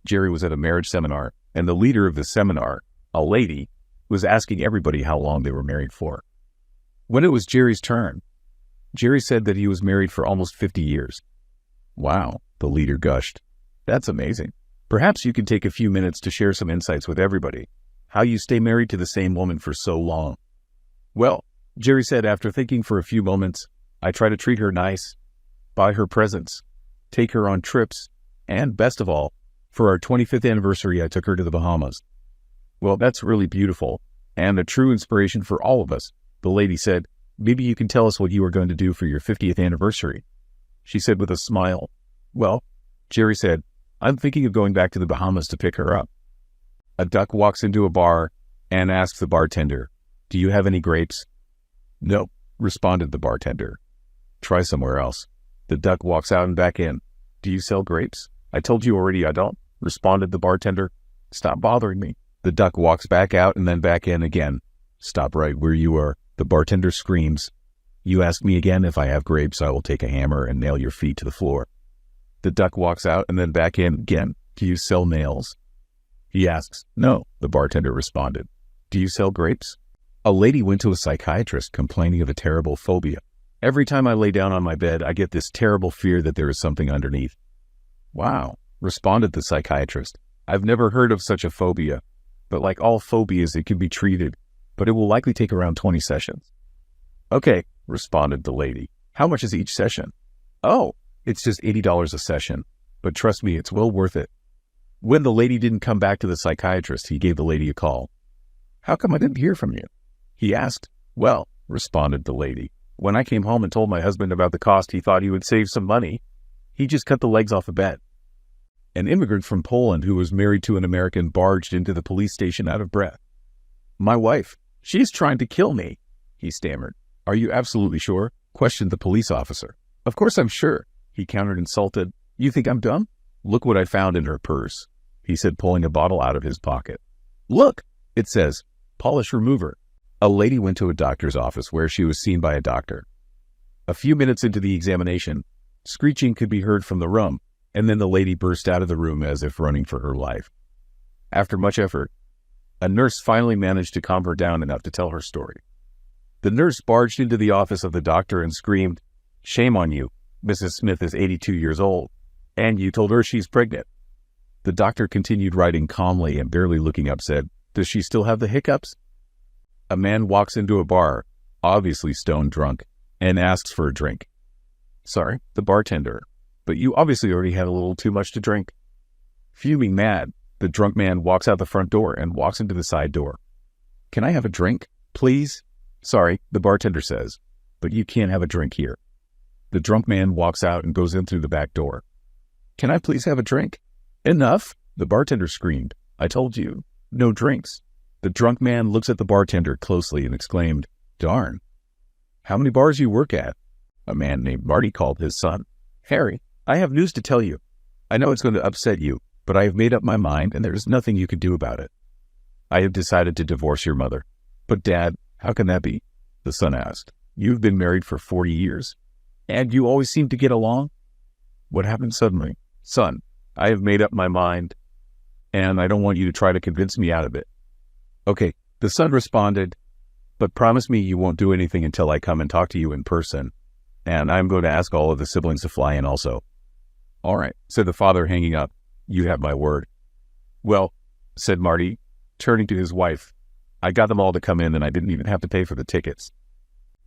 Jerry was at a marriage seminar, and the leader of the seminar, a lady, was asking everybody how long they were married for. When it was Jerry's turn, Jerry said that he was married for almost 50 years. Wow, the leader gushed. That's amazing. Perhaps you can take a few minutes to share some insights with everybody, how you stay married to the same woman for so long. Well, Jerry said after thinking for a few moments, I try to treat her nice, buy her presents, take her on trips, and best of all, for our 25th anniversary, I took her to the Bahamas. Well, that's really beautiful and a true inspiration for all of us. The lady said, maybe you can tell us what you are going to do for your 50th anniversary. She said with a smile, well, Jerry said, I'm thinking of going back to the Bahamas to pick her up. A duck walks into a bar and asks the bartender, do you have any grapes? No, responded the bartender. Try somewhere else. The duck walks out and back in. Do you sell grapes? I told you already I don't, responded the bartender. Stop bothering me. The duck walks back out and then back in again. Stop right where you are. The bartender screams. You ask me again if I have grapes, I will take a hammer and nail your feet to the floor. The duck walks out and then back in again. Do you sell nails? He asks. No, the bartender responded. Do you sell grapes? A lady went to a psychiatrist complaining of a terrible phobia. Every time I lay down on my bed, I get this terrible fear that there is something underneath. Wow, responded the psychiatrist. I've never heard of such a phobia, but like all phobias, it can be treated, but it will likely take around 20 sessions. Okay, responded the lady. How much is each session? Oh, it's just $80 a session, but trust me, it's well worth it. When the lady didn't come back to the psychiatrist, he gave the lady a call. How come I didn't hear from you? He asked. Well, responded the lady, when I came home and told my husband about the cost, he thought he would save some money. He just cut the legs off the bed. An immigrant from Poland who was married to an American barged into the police station out of breath. My wife, she's trying to kill me, he stammered. Are you absolutely sure? Questioned the police officer. Of course I'm sure, he countered, insulted. You think I'm dumb? Look what I found in her purse, he said, pulling a bottle out of his pocket. Look, it says, polish remover. A lady went to a doctor's office where she was seen by a doctor. A few minutes into the examination, screeching could be heard from the room, and then the lady burst out of the room as if running for her life. After much effort, a nurse finally managed to calm her down enough to tell her story. The nurse barged into the office of the doctor and screamed, Shame on you. Mrs. Smith is 82 years old, and you told her she's pregnant. The doctor continued writing calmly and barely looking up said, Does she still have the hiccups? A man walks into a bar, obviously stone drunk, and asks for a drink. Sorry, the bartender, but you obviously already had a little too much to drink. Fuming mad, the drunk man walks out the front door and walks into the side door. Can I have a drink, please? Sorry, the bartender says, but you can't have a drink here. The drunk man walks out and goes in through the back door. Can I please have a drink? Enough, the bartender screamed. I told you, no drinks. The drunk man looks at the bartender closely and exclaimed, Darn. How many bars you work at? A man named Marty called his son. Harry, I have news to tell you. I know it's going to upset you, but I have made up my mind and there is nothing you can do about it. I have decided to divorce your mother. But Dad, how can that be? The son asked. You've been married for 40 years, and you always seem to get along. What happened suddenly? Son, I have made up my mind, and I don't want you to try to convince me out of it. Okay, the son responded, but promise me you won't do anything until I come and talk to you in person, and I'm going to ask all of the siblings to fly in also. All right, said the father, hanging up. You have my word. Well, said Marty, turning to his wife, I got them all to come in and I didn't even have to pay for the tickets.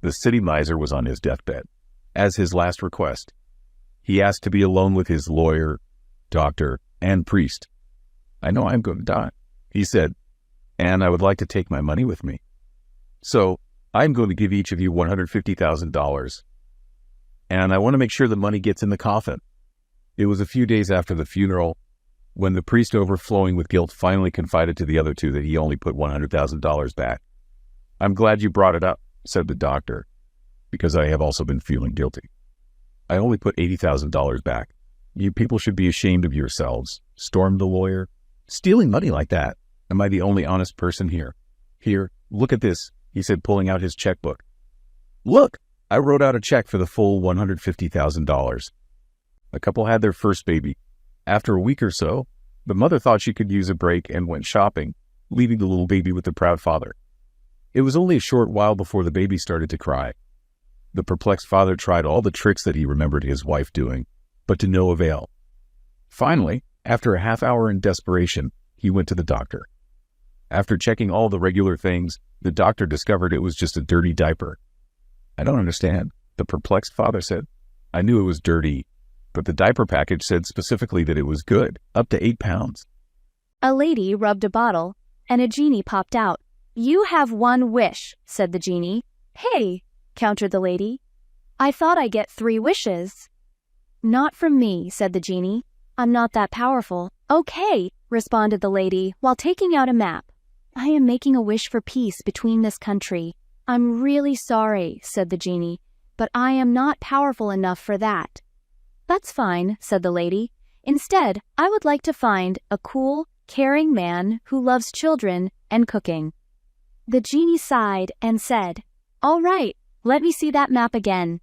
The city miser was on his deathbed. As his last request, he asked to be alone with his lawyer, doctor, and priest. I know I'm going to die, he said, and I would like to take my money with me. So I'm going to give each of you $150,000, and I want to make sure the money gets in the coffin. It was a few days after the funeral when the priest, overflowing with guilt, finally confided to the other two that he only put $100,000 back. I'm glad you brought it up, said the doctor, because I have also been feeling guilty. I only put $80,000 back. You people should be ashamed of yourselves, stormed the lawyer. Stealing money like that. Am I the only honest person here? Here, look at this, he said, pulling out his checkbook. Look, I wrote out a check for the full $150,000. The couple had their first baby. After a week or so, The mother thought she could use a break and went shopping, leaving the little baby with the proud father. It was only a short while before the baby started to cry. The perplexed father tried all the tricks that he remembered his wife doing, but to no avail. Finally, after a half hour in desperation, he went to the doctor. After checking all the regular things, the doctor discovered it was just a dirty diaper. "I don't understand," the perplexed father said. "I knew it was dirty, but the diaper package said specifically that it was good, up to 8 pounds. A lady rubbed a bottle, and a genie popped out. "You have one wish," said the genie. "Hey," countered the lady. "I thought I get 3 wishes." "Not from me," said the genie. "I'm not that powerful." "Okay," responded the lady while taking out a map. "I am making a wish for peace between this country." "I'm really sorry," said the genie, "but I am not powerful enough for that." "That's fine," said the lady. "Instead, I would like to find a cool, caring man who loves children and cooking." The genie sighed and said, "All right, let me see that map again."